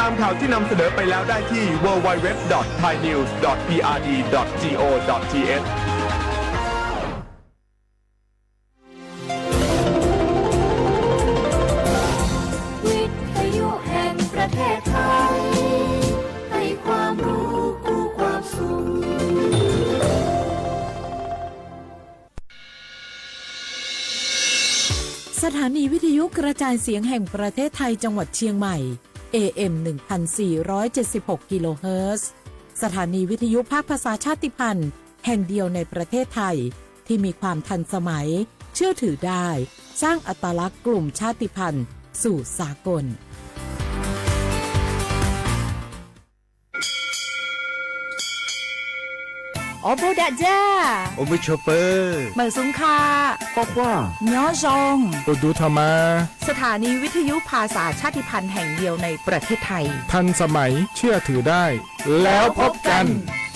ามข่าวที่นำเสนอไปแล้วได้ที่ www.thainews.prd.go.thวิทยุแห่งประเทศไทยให้ความรู้คู่ความสุขสถานีวิทยุกระจายเสียงแห่งประเทศไทยจังหวัดเชียงใหม่ AM 1476 กิโลเฮิรตซ์สถานีวิทยุภาคภาษาชาติพันธุ์แห่งเดียวในประเทศไทยที่มีความทันสมัยเชื่อถือได้สร้างอัตลักษณ์กลุ่มชาติพันธุ์สู่สากลโอบูดะจ้า โอมิชเปอร์ เหมือสุงคา ป๊อกว่า ย้อจง โอดูธรรมา สถานีวิทยุภาษาชาติพันธุ์แห่งเดียวในประเทศไทย ทันสมัยเชื่อถือได้ แล้วพบกัน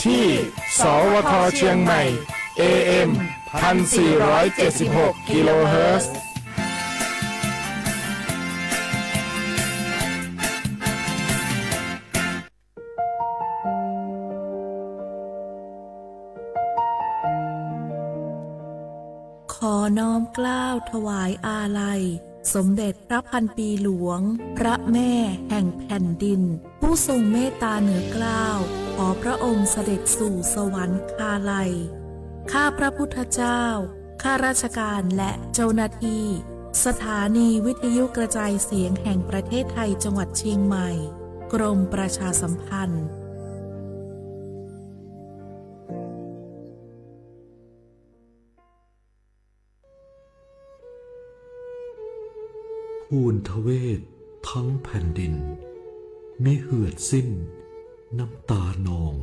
ที่สวทเชียงใหม่ AM 1476 กิโลเฮิรตซ์ขอน้อมเกล้าถวายอาลัยสมเด็จพระพันปีหลวงพระแม่แห่งแผ่นดินผู้ทรงเมตตาเหนือเกล้าขอพระองค์เสด็จสู่สวรรคาลัยข้าพระพุทธเจ้าข้าราชการและเจ้าหน้าที่สถานีวิทยุกระจายเสียงแห่งประเทศไทยจังหวัดเชียงใหม่กรมประชาสัมพันธ์ทูลทเวศทั้งแผ่นดินมิเหือดสิ้นน้ำตานอง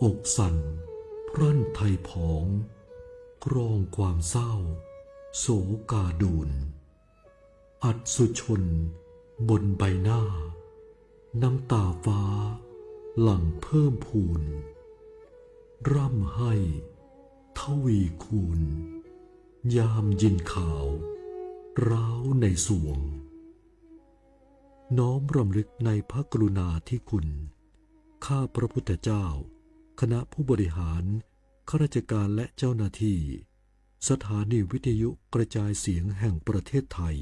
อกสั่นพรั่นไทยผองกรองความเศร้าโศกาดูนอัดสุชนบนใบหน้าน้ำตาฟ้าหลั่งเพิ่มพูนร่ำให้ทวีคูณยามยินข่าวร้าวในสวงน้อมรำลึกในพระกรุณาธิคุณข้าพระพุทธเจ้าคณะผู้บริหารข้าราชการและเจ้าหน้าที่สถานีวิทยุกระจายเสียงแห่งประเทศไทย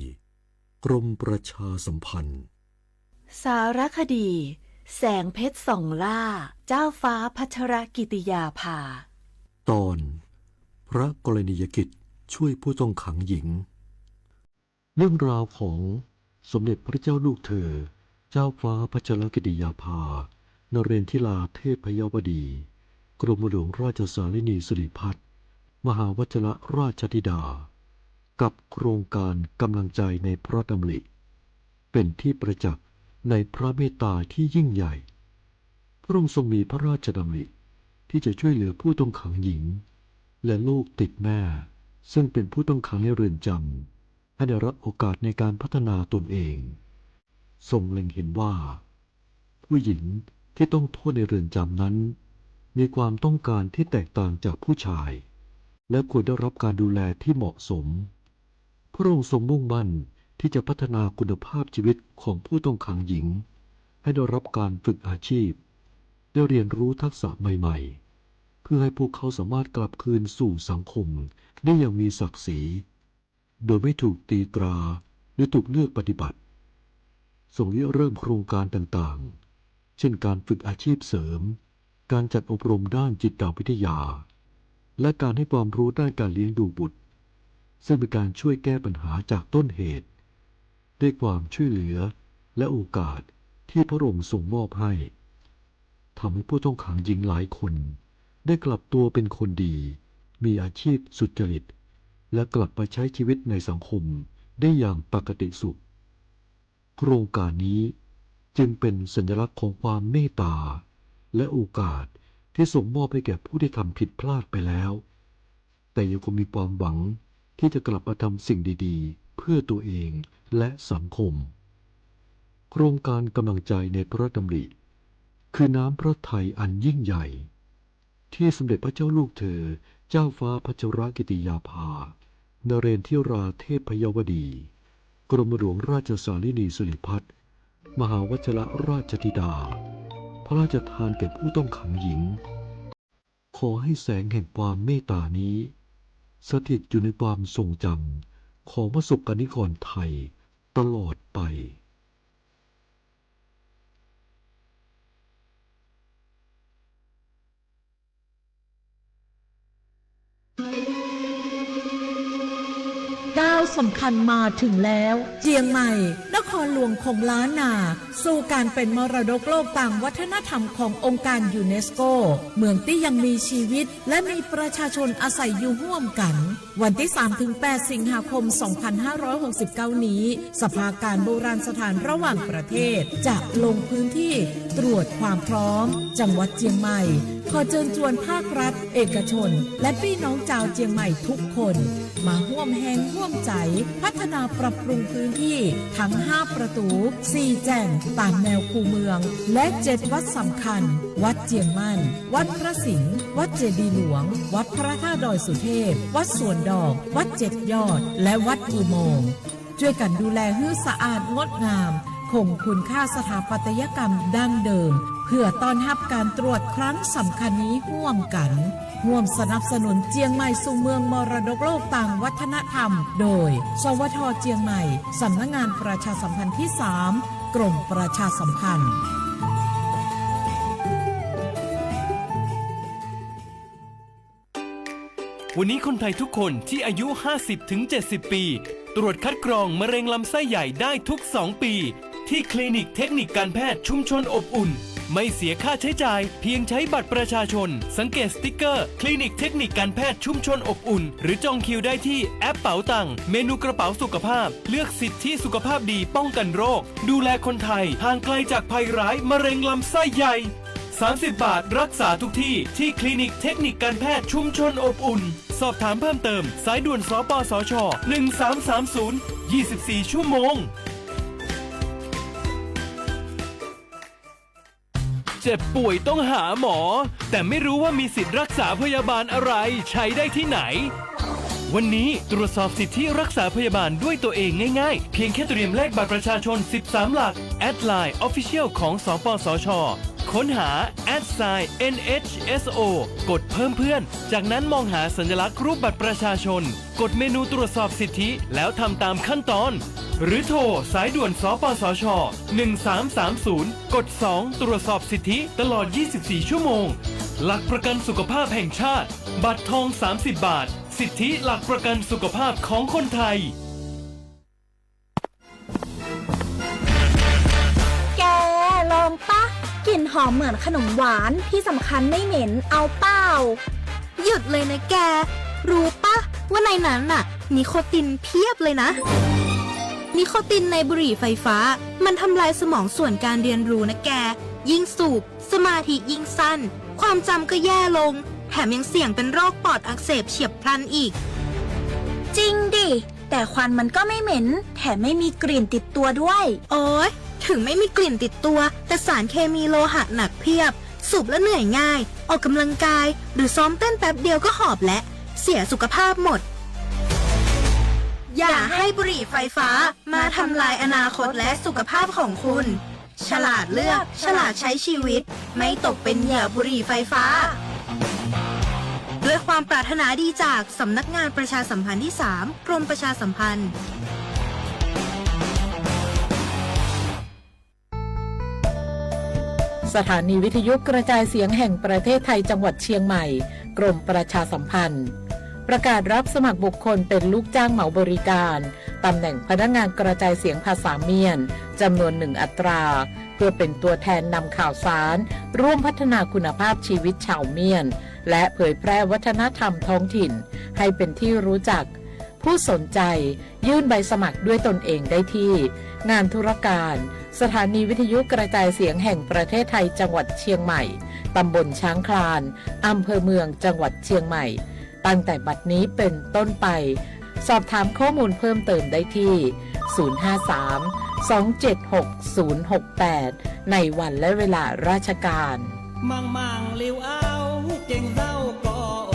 กรมประชาสัมพันธ์สารคดี แสงเพชรส่องล่าเจ้าฟ้าพัชรกิติยาภาตอนพระกรณียกิจช่วยผู้ต้องขังหญิงเรื่องราวของสมเด็จพระเจ้าลูกเธอเจ้าฟ้าพัชรกิติยาภานเรนทิลาเทพยวดีกรมหลวงราชสารินีสิริพัฒน์มหาวชิรราชธิดากับโครงการกำลังใจในพระดำริเป็นที่ประจักษ์ในพระเมตตาที่ยิ่งใหญ่พระองค์ทรงมีพระราชดำริที่จะช่วยเหลือผู้ต้องขังหญิงและลูกติดแม่ซึ่งเป็นผู้ต้องขังในเรือนจำให้ได้รับโอกาสในการพัฒนาตนเองทรงเล็งเห็นว่าผู้หญิงที่ต้องโทษในเรือนจำนั้นมีความต้องการที่แตกต่างจากผู้ชายและควรได้รับการดูแลที่เหมาะสมพระองค์ทรงมุ่งมั่นที่จะพัฒนาคุณภาพชีวิตของผู้ต้องขังหญิงให้ได้รับการฝึกอาชีพได้เรียนรู้ทักษะใหม่ๆเพื่อให้พวกเขาสามารถกลับคืนสู่สังคมได้อย่างมีศักดิ์ศรีโดยไม่ถูกตีตราหรือถูกเลือกปฏิบัติทรงเริ่มโครงการต่างๆเช่นการฝึกอาชีพเสริมการจัดอบรมด้านจิตวิทยาและการให้ความรู้ด้านการเลี้ยงดูบุตรซึ่งเป็นการช่วยแก้ปัญหาจากต้นเหตุด้วยความช่วยเหลือและโอกาสที่พระองค์ทรงมอบให้ทำให้ผู้ต้องขังหญิงหลายคนได้กลับตัวเป็นคนดีมีอาชีพสุจริตและกลับมาใช้ชีวิตในสังคมได้อย่างปกติสุขโครงการนี้จึงเป็นสัญลักษณ์ของความเมตตาและโอกาสที่ส่งมอบให้แก่ผู้ที่ทำผิดพลาดไปแล้วแต่ยังคงมีความหวังที่จะกลับมาทำสิ่งดีๆเพื่อตัวเองและสังคมโครงการกำลังใจในพระดำริคือน้ำพระทัยอันยิ่งใหญ่ที่สมเด็จพระเจ้าลูกเธอเจ้าฟ้าพัชรกิติยาภานเรนทิราเทพยวดีกรมหลวงราชสารินีสิริพัฒน์ มหาวชิรราชธิดา พระราชทานแก่ผู้ต้องขังหญิง ขอให้แสงแห่งความเมตตานี้สถิตอยู่ในความทรงจำของประสบกนิกรไทยตลอดไปก้าวสำคัญมาถึงแล้ว เจียงใหม่ นครหลวงของล้านนา สู่การเป็นมรดกโลกต่างวัฒนธรรมขององค์การยูเนสโก เมืองที่ยังมีชีวิตและมีประชาชนอาศัยอยู่ร่วมกัน วันที่ 3-8 สิงหาคม 2569 นี้ สภาการโบราณสถานระหว่างประเทศจะลงพื้นที่ตรวจความพร้อม จังหวัดเจียงใหม่ ขอเชิญชวนภาครัฐ เอกชน และพี่น้องชาวเจียงใหม่ทุกคน มาร่วมแรงร่วมใจพัฒนาปรับปรุงพื้นที่ทั้ง 5 ประตู 4 แจ่งตามแนวคูเมือง และ 7 วัดสำคัญ วัดเจียงมั่น วัดพระสิงห์ วัดเจดีย์หลวง วัดพระธาตุดอยสุเทพ วัดสวนดอก วัด7 ยอด และวัดอุโมงค์ช่วยกันดูแลให้สะอาดงดงามคงคุณค่าสถาปัตยกรรมดั้งเดิม เพื่อต้อนรับการตรวจครั้งสำคัญนี้ร่วมกัน ร่วมสนับสนุนเจียงใหม่สู่เมืองมรดกโลกต่างวัฒนธรรม โดย สวท.เจียงใหม่สำนักงานประชาสัมพันธ์ที่ 3 กรมประชาสัมพันธ์ วันนี้คนไทยทุกคนที่อายุ 50-70 ปี ตรวจคัดกรองมะเร็งลำไส้ใหญ่ได้ทุก 2 ปี ที่คลินิกเทคนิคการแพทย์ชุมชนอบอุ่น ไม่เสียค่าใช้จ่ายเพียงใช้บัตรประชาชนสังเกตสติ๊กเกอร์คลินิกเทคนิคการแพทย์ชุมชนอบอุ่นหรือจองคิวได้ที่แอปเป๋าตังค์เมนูกระเป๋าสุขภาพเลือกสิทธิสุขภาพดีป้องกันโรคดูแลคนไทยห่างไกลจากภัยร้ายมะเร็งลำไส้ใหญ่30 บาทรักษาทุกที่ที่คลินิกเทคนิคการแพทย์ชุมชนอบอุ่นสอบถามเพิ่มเติมสายด่วนสปสช1330 24 ชั่วโมงเจ็บป่วยต้องหาหมอแต่ไม่รู้ว่ามีสิทธิ์รักษาพยาบาลอะไรใช้ได้ที่ไหนวันนี้ตรวจสอบสิทธิรักษาพยาบาลด้วยตัวเองง่ายๆเพียงแค่เตรียมเลขบัตรประชาชน13 หลักแอดไลน์ Official ของสปสชค้นหา @NHSO กดเพิ่มเพื่อนจากนั้นมองหาสัญลักษณ์รูปบัตรประชาชนกดเมนูตรวจสอบสิทธิแล้วทำตามขั้นตอนหรือโทรสายด่วนสปสช1330กด2ตรวจสอบสิทธิตลอด24 ชั่วโมงหลักประกันสุขภาพแห่งชาติบัตรทอง30 บาทสิทธิหลักประกันสุขภาพของคนไทยแกลองปะกลิ่นหอมเหมือนขนมหวานที่สำคัญไม่เหม็นเอาเปล่าหยุดเลยนะแกรู้ปะว่าในนั้นน่ะนิโคตินเพียบเลยนะนิโคตินในบุหรี่ไฟฟ้ามันทำลายสมองส่วนการเรียนรู้นะแกยิ่งสูบสมาธิยิ่งสั้นความจำก็แย่ลงแถมยังเสี่ยงเป็นโรคปอดอักเสบเฉียบพลันอีกจริงดิแต่ควันมันก็ไม่เหม็นแถมไม่มีกลิ่นติดตัวด้วยโอ๊ยถึงไม่มีกลิ่นติดตัวแต่สารเคมีโลหะหนักเพียบสูบแล้วเหนื่อยง่ายออกกำลังกายหรือซ้อมเต้นแป๊บเดียวก็หอบและเสียสุขภาพหมดอย่าให้บุหรี่ไฟฟ้ามาทำลายอนาคตและสุขภาพของคุณฉลาดเลือกฉลาดใช้ชีวิตไม่ตกเป็นเหยื่อบุหรี่ไฟฟ้าด้วยความปรารถนาดีจากสำนักงานประชาสัมพันธ์ที่ 3 กรมประชาสัมพันธ์สถานีวิทยุกระจายเสียงแห่งประเทศไทยจังหวัดเชียงใหม่กรมประชาสัมพันธ์ประกาศรับสมัครบุคคลเป็นลูกจ้างเหมาบริการตำแหน่งพนักงานกระจายเสียงภาษาเมียนจำนวน1 อัตราเพื่อเป็นตัวแทนนำข่าวสารร่วมพัฒนาคุณภาพชีวิตชาวเมียนและเผยแพร่วัฒนธรรมท้องถิ่นให้เป็นที่รู้จักผู้สนใจยื่นใบสมัครด้วยตนเองได้ที่งานธุรการสถานีวิทยุกระจายเสียงแห่งประเทศไทยจังหวัดเชียงใหม่ตำบลช้างคลานอำเภอเมืองจังหวัดเชียงใหม่ตั้งแต่บัดนี้เป็นต้นไปสอบถามข้อมูลเพิ่มเติมได้ที่053-276-068ในวันและเวลาราชการมังลิวเอาเก่งเศร้าก็โอ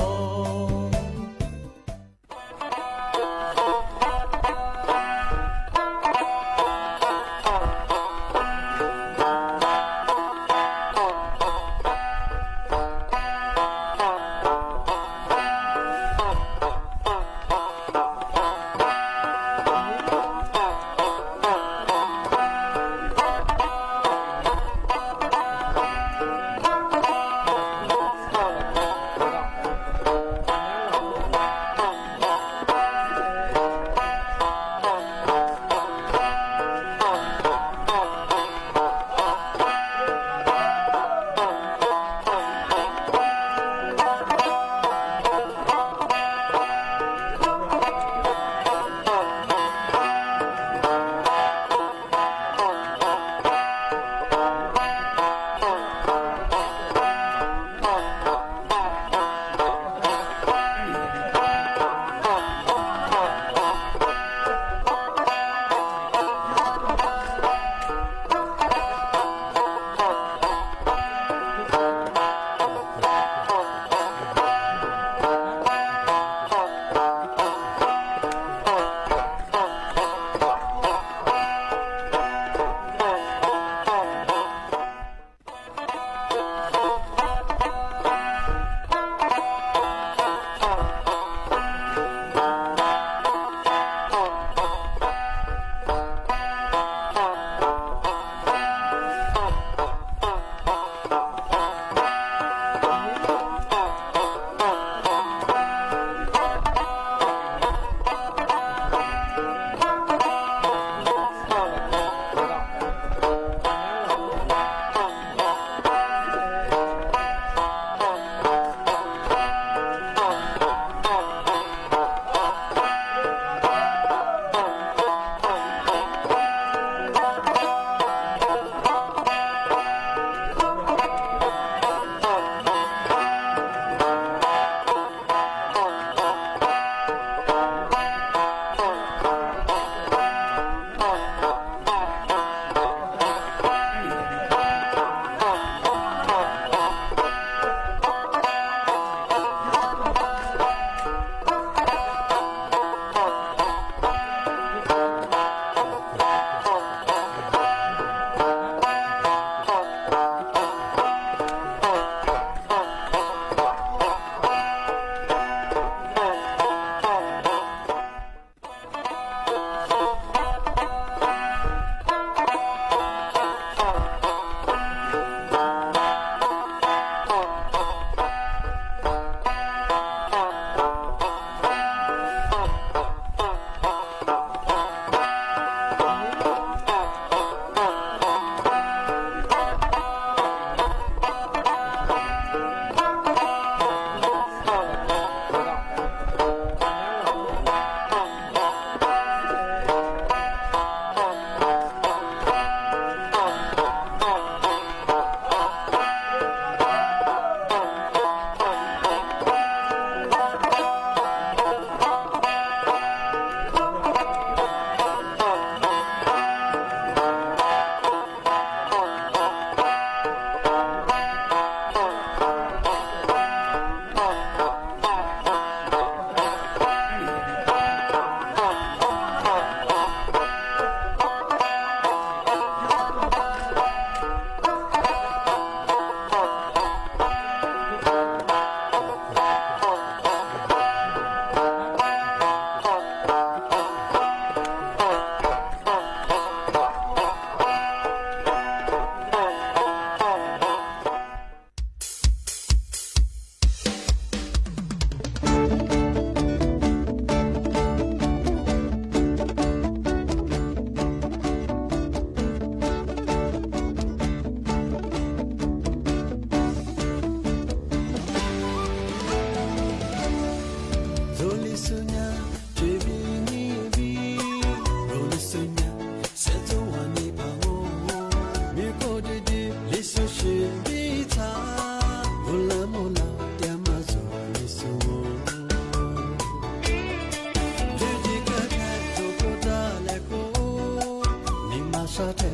Masate,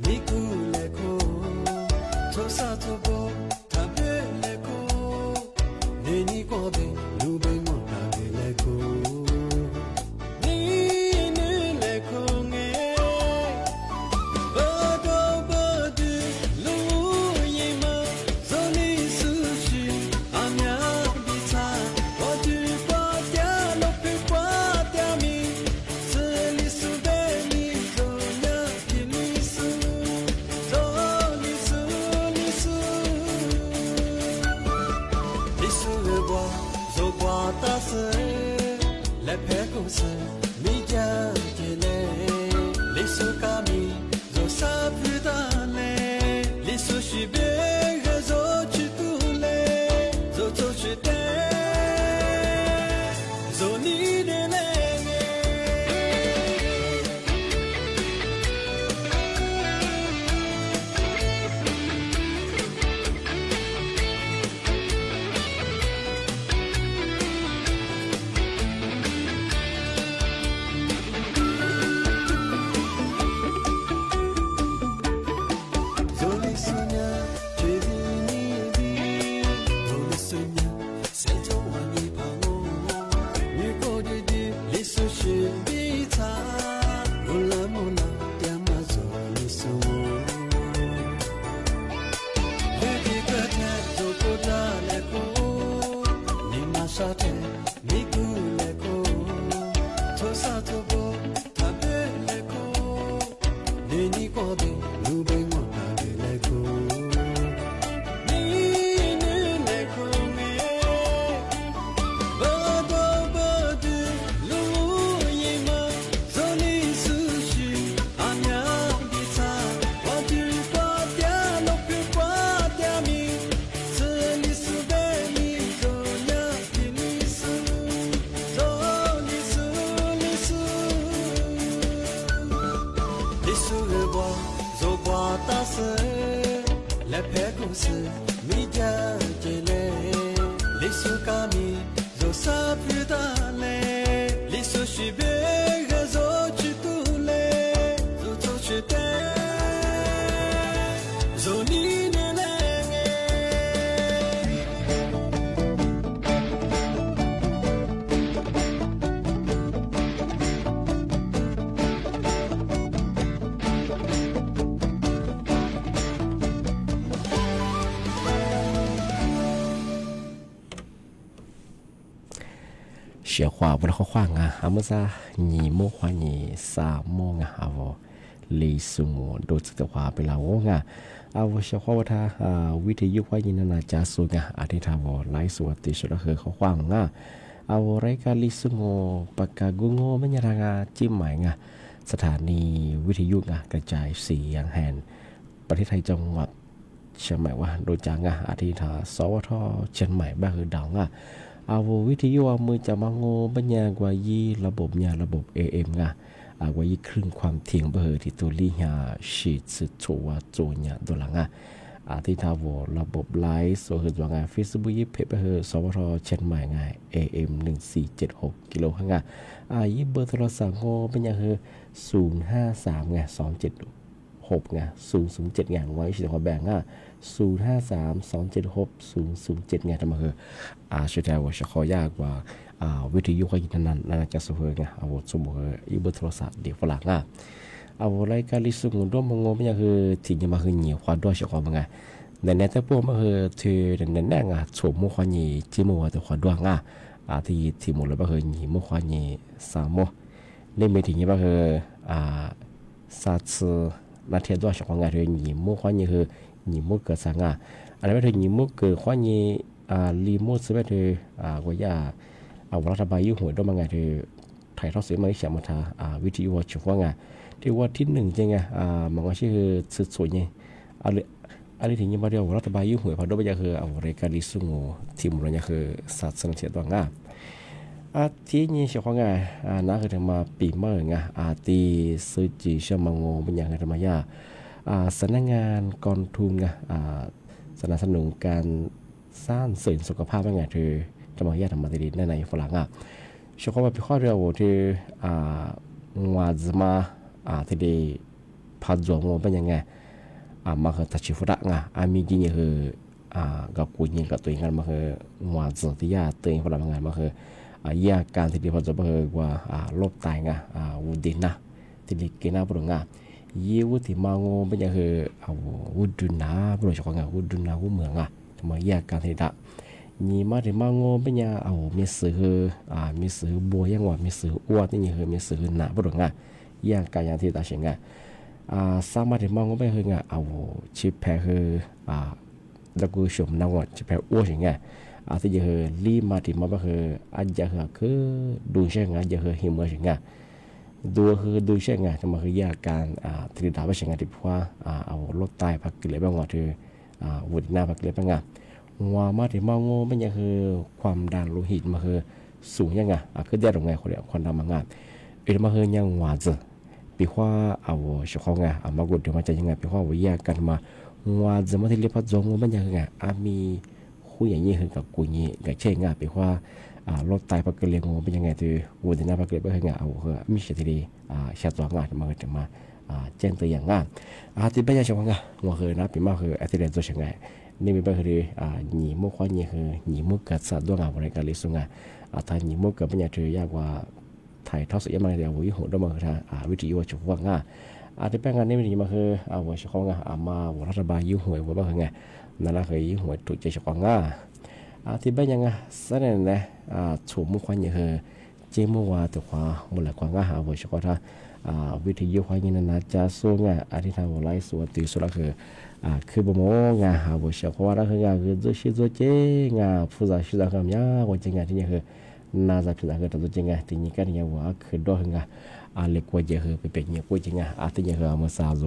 Miku Leko, Tosato Bo, Tabe Leko, Nini Kobe, Lube Motabe Leko. Nini Leko, Bado Badu, Lu Yima, Zoni Sushi, Anya Bita, Wadu Patia, Lope Patia Mi, Seli Subeni, Zonya Kilisu, Zolisu, Lisu. Lisu Leboa, Zogwa Tase, Lepe Kose, Mija Jele, Lisu Kami, Zosa Pudale, Lisu Shibe, Zo Chitule, Zo Chite, Zoni Dele. Zoli Sonia, Chevini Bi, Zoli Sonia, Seto Wani Pamo, Miko Didi, Lisu Shibita, Mula Mula, Yamazo Lisu. Lady Kata, Tokoda Leko, Nima Shate, Miku Leko, Tosato Bo, Tabe Leko, Nini Kobe, Lube Motabe Leko. Nini Leko me, Bado Badu, Lu Yima, Zoni Sushi, Anya Bita, Wadu Patia, Lope Patia Mi, Seli Subeni, Zonya Kilisu, Zolisu, Lisu. Lisu Leboa, Zogwa Tase, Lepe Kose, Mija Jele, Lisu Kami, Zosa Pudale, Lisu Shibe, Zo Chitule, Zo Chite, Zoni Nele. 小话不能话啊，阿么子你莫话你啥莫啊，阿我李苏我都这个话不啦我啊，阿我小话他วิทยุ话你那家属啊，阿ที่他我ไลฟ์สดที่สุดก็คือเขาฟังอ่ะอาวุไรกาลิสุโงปากกากุโงไม่ยางจิ้มหมายงะสถานีวิทยุกระจายเสียงแห่งประเทศไทยจังหวัดเชียงใหม่ว่าโดยจางอาทิตย์สวทเชียงใหม่บ้าคือดาวอาวุวิทยุมือจะมาโงบัญญากว่ายีระบบยาระบบ AM กว่ายีครึ่งความเทียงเบอร์ที่ตัวลีหาชีดสุดว่าโจญาตัวหลังอาทิตย์ทาวระบบไลฟ์โซเชียลว่าเฟซบุ๊กยิบเพจเบอร์สวทเชียงใหม่AM 1476กิโลยีเบอร์โทรศัพท์โงบัญญาคือ053 276 007ไว้ชิดขอแบ่ง053 276 007ทำมาคือช่วยแต่ว่าจะขอยากว่าวิทยุก็ยินนั้นน่าจะสวยเอาสมมติอีเบอร์โทรศัพท์เดี๋ยวฝรั่งเอารายการลิสุงร่วมมงไม่ใช่คือที่จะมาคือเหนียวความด้วยเฉพาะมั้งในแต่พวกมันคือที่ในแน่ชมมุขวันนี้ที่มัวแต่ความด้วยที่หมดเลยก็คือหนีมุขวันนี้สามโมนี่ไม่ถึงก็คือซาซึนาเทียด้วยเฉพาะคือหนีมุขวันนี้คือหนีมุกเกิดสังอันนี้ไม่ถึงหนีมุกเกิดวันนี้รีโมทสเปซก็ย่าเอารัฐบาลยุ่งหัวด้วยมั้งที่ถ่ายทอดเสียงมาที่เฉียงมาทาวิทยุเฉพาะที่ว่าที่หนึ่งจริงมันก็ชื่อสุดสวยเนี่ยอะไรถึงยังมาเดียวรัฐบาลยุ่งหัวพอด้วยไปคือเอารายการลิสุงทีมเราเนี่ยคือศาสนาเสียตัวที่นี่เฉพาะน่าคือถึงมาปีเมื่อที่ซื้อจีเชื่อมังโงเป็นอย่างไรธรรมยาสำนักงานกองทุนสนับสนุนการสร้างเสริมสุขภาพเป็นไงที่ธรรมยาธรรมดีในฝรั่งเฉพาะว่าเป็นข้อเรียกว่าที่วาดมาที่ได้ พัดจวงเป็นยังไงมาคือตัดชิฟุระงามีจริงคือกับกูยิงกับตัวเองกันมาคือหัวจืดที่ยาตัวเองพลังงานมาคือยาการที่ดีพอจะมาคือว่าลบตายวุดินนะที่ดีกินน้าปรุงยี่วุฒิมังโง่เป็นยังคือวุดุนาปรุงชกวุดุนาวุเมืองทำไมยาการที่ได้ยี่มาถึงมังโง่เป็นยังมีสื่อมีสื่อบัวยังว่ามีสื่ออ้วนนี่คือมีสื่อหนาปรุงยาการอย่างที่ตาเสียงสามารถที่มองก็ไม่คือชิปแพคือแล้วก็ชมน้ำว่าชิปแพอ้วนอย่างเงี้ยที่จะคือรีมาที่มาก็คืออาจจะคือดูเช่นจะคือหิมะอย่างเงี้ยดูเช่นทำไมคือยาการติดดาวอย่างเงี้ยที่ว่ารถตายพักกิเลสบ้างว่าคือวุฒินาพักกิเลสบ้างว่ามาที่มองก็ไม่ยังคือความดันโลหิตมาคือสูงยังไงคือได้ตรงไงคนเดียวคนดำมางมาคือยังหวานจ้ะปีว่าเฉพาะไงมากุดเดี๋ยวมาจะยังไงปีว่าวิยากันมาว่าจะมาที่เรียกพัดจงมันยังไงมีคุยอย่างนี้คือกับกูนี่กับเช่นไงปีว่ารถตายพักเกลียงเป็นยังไงที่วุฒินาพักเกลียงเป็นยังไงมีเฉลี่ยชาตัวงานมาจะมาแจ้งตัวอย่างงานที่เป็นยังเฉพาะไงว่าคือนะปีมาคืออาทิตย์เรียนตัวยังไงนี่มีเป็นคือหนีมุกว่านี่คือหนีมุกกับสัตว์ด้วยงานบริการลิสุงถ้าหนีมุกกับเป็นยังถือยากว่าไทยทศยามันเดียววิหงดมาคือวิธีว่าจุกว่างที่เป็นงานนี้มันมาคือว่าเฉพาะงานมารัฐบาลยุ่งหวยว่าบ้างไงนั่นแหละคือยุ่งหวยถูกใจเฉพาะงานที่เป็นยังไงสักนั่นแหละถูกมุขวันยังคือเจ้ามัวตัวขวามูลกว่างว่าเฉพาะถ้าวิธียุ่งวันยังน่าจะสู้งที่ทำว่าไล่ส่วนตีสุดคือบ่มงว่าเฉพาะว่าคืองคือ做เจ๊ผู้จ่ายชื่อคำยาว่าจริงที่นี่คือน่าจะพิจารณาตัวจริงที่นี่กันยังว่าคือด้วยงเล็กกว่าเยอะไปเป็นเยอะกว่าจริงที่นี่คือมาซาโซ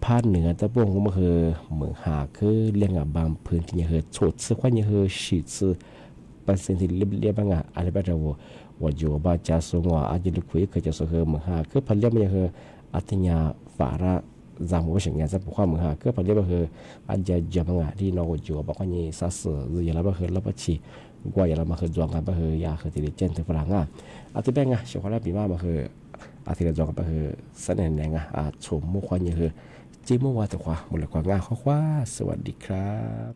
ภาคเหนือแต่พวกมันคือเหมือนหาคือเรื่องบางพื้นที่คือโฉดซื้อควันยังคือฉีดซื้อเป็นสิ่งที่เรียบๆอะไรแบบนั้นว่าอยู่บ้านจะส่งว่าอาจจะลุกคุยคือจะส่งเหมือนหาคือพันเรียบมันยังคือที่นี่ฝาระจำว่าสิ่งนี้จะพูดความเหมือนหาคือพันเรียบคืออาจจะจำที่เราอยู่บอกว่านี่สัสหรืออะไรแบบคือแล้วก็ฉีกว่าอย่างเรามาคือจวงกันก็คือยาคือที่เจนที่ฝรั่งที่เป็นเฉพาะแล้วปีมาคือที่เราจวงกันก็คือเสนอแนงชมมุขวันยังคือจิ้มว่าแต่ขวาหมดเลยกว่างข้อคว้าสวัสดีครับ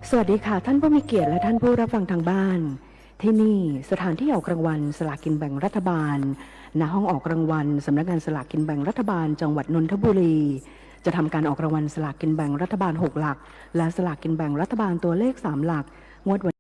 สวัสดีค่ะท่านผู้มีเกียรติและท่านผู้รับฟังทางบ้านที่นี่สถานที่ออกรางวัลสลากกินแบ่งรัฐบาลณห้องออกรางวัลสำนักงานสลากกินแบ่งรัฐบาลจังหวัดนนทบุรีจะทำการออกรางวัลสลากกินแบ่งรัฐบาล6หลักและสลากกินแบ่งรัฐบาลตัวเลข3หลักงวดวัน